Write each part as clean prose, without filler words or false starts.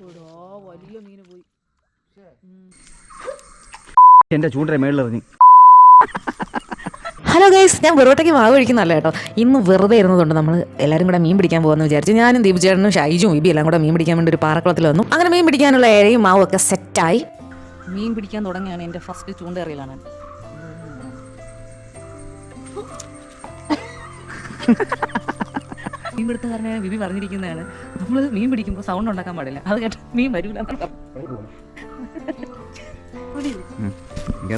വലിയ മീന് പോയി. എന്റെ ചൂണ്ടയുടെ മേളിലെറിഞ്ഞു. ഹലോ ഗൈസ്, ഞാൻ വെറുതെക്ക് മാവ് കഴിക്കുന്നല്ല കേട്ടോ. ഇന്ന് വെറുതെ ഇരുന്നതുകൊണ്ട് നമ്മൾ എല്ലാവരും കൂടെ മീൻ പിടിക്കാൻ പോകുമെന്ന് വിചാരിച്ചു. ഞാനും ദീപചേട്ടനും ഷൈജും ഇബി എല്ലാം കൂടെ മീൻ പിടിക്കാൻ വേണ്ടി ഒരു പാറക്കുളത്തിൽ വന്നു. അങ്ങനെ മീൻ പിടിക്കാനുള്ള ഇരയും മാവും ഒക്കെ സെറ്റായി. മീൻ പിടിക്കാൻ തുടങ്ങിയാണ് എൻ്റെ ഫസ്റ്റ് ചൂണ്ടേറിയലാണ്. മീൻ പിടുത്തക്കാരനെ ബിബി പറഞ്ഞിരിക്കുന്നതാണ്, നമ്മൾ മീൻ പിടിക്കുമ്പോൾ സൗണ്ട് ഉണ്ടാക്കാൻ പാടില്ല. അത് കേട്ടോ മീൻ വരൂല.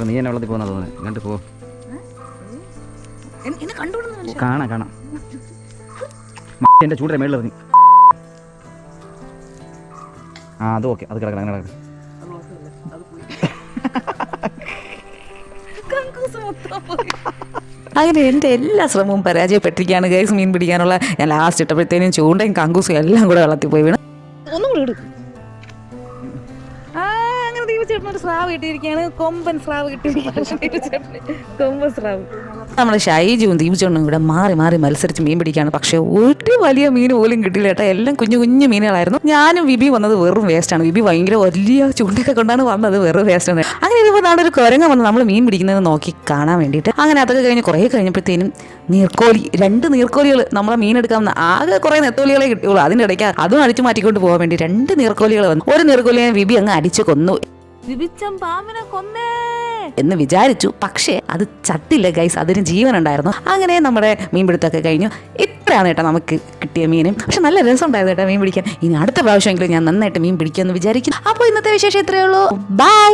നീ എന്നെ വെള്ളത്തിൽ പോകുന്ന തോന്നുന്നു. ഇങ്ങോട്ട് പോ. എന്നെ കണ്ടുകൊടുന്നു. കാണാം കാണാം. എന്റെ ചൂണ്ടയുടെ മേളിലെറിഞ്ഞു. അത് ഓക്കെ, അത് കിടക്കണം, അങ്ങനെ കിടക്കണം. അങ്ങനെ എൻ്റെ എല്ലാ ശ്രമവും പരാജയപ്പെട്ടിരിക്കുകയാണ് ഗൈസ് മീൻ പിടിക്കാനുള്ള. ഞാൻ ലാസ്റ്റ് ഇട്ടപ്പോഴത്തേനും ചൂണ്ടയും കങ്കൂസും എല്ലാം കൂടെ വെള്ളത്തിൽ പോയി വീണ്. ഒന്നും കൂടെ ഇടും. അങ്ങനെ ദീപചേട്ടനൊരു സ്രാവ് കിട്ടിയിരിക്കുകയാണ്. കൊമ്പൻ സ്രാവ് കിട്ടിയിരിക്കുകയാണ്. കൊമ്പൻ സ്രാവ്. നമ്മൾ ഷൈജും ദീപചേട്ടനും കൂടെ മാറി മാറി മത്സരിച്ച് മീൻ പിടിക്കുകയാണ്. പക്ഷേ ഒരു വലിയ മീൻ പോലും കിട്ടിയില്ല കേട്ടോ. എല്ലാം കുഞ്ഞു കുഞ്ഞു മീനുകളായിരുന്നു. ഞാനും വിബി വന്നത് വെറും വേസ്റ്റാണ്. വിബി ഭയങ്കര വലിയ ചൂണ്ടയൊക്കെ കൊണ്ടാണ് വന്നത്, വെറും വേസ്റ്റാണ്. അങ്ങനെ ഇപ്പോൾ നാളെ ഒരു കുരങ്ങ വന്ന് നമ്മൾ മീൻ പിടിക്കുന്നത് നോക്കി കാണാൻ വേണ്ടിയിട്ട്. അങ്ങനെ അതൊക്കെ കഴിഞ്ഞ് കുറേ കഴിഞ്ഞപ്പോഴത്തേനും നീർക്കോലി, 2 നീർക്കോലികൾ നമ്മളെ മീനെടുക്കാവുന്ന ആകെ കുറേ നെത്തോലികളെ കിട്ടിയുള്ളൂ. അതിനിടയ്ക്ക് അതും അടിച്ചു മാറ്റിക്കൊണ്ട് പോകാൻ വേണ്ടി 2 നീർക്കോലികൾ വന്നു. ഒരു നീർക്കോലിയെ വിബി അങ്ങ് അടിച്ചു കൊന്നു. പാമ്പിനെ കൊന്നേ എന്ന് വിചാരിച്ചു, പക്ഷേ അത് ചത്തില്ല ഗൈസ്, അതിന് ജീവനുണ്ടായിരുന്നു. അങ്ങനെ നമ്മുടെ മീൻ പിടുത്തമൊക്കെ കഴിഞ്ഞു. ഇത്രയാണ് കേട്ടോ നമുക്ക് കിട്ടിയ മീനും. പക്ഷെ നല്ല രസം ഉണ്ടായിരുന്നു കേട്ടോ മീൻ പിടിക്കാൻ. ഇനി അടുത്ത പ്രാവശ്യമെങ്കിലും ഞാൻ നന്നായിട്ട് മീൻ പിടിക്കുമെന്ന് വിചാരിക്കുന്നു. അപ്പോൾ ഇന്നത്തെ വിശേഷം ഇത്രയേ ഉള്ളൂ. ബൈ.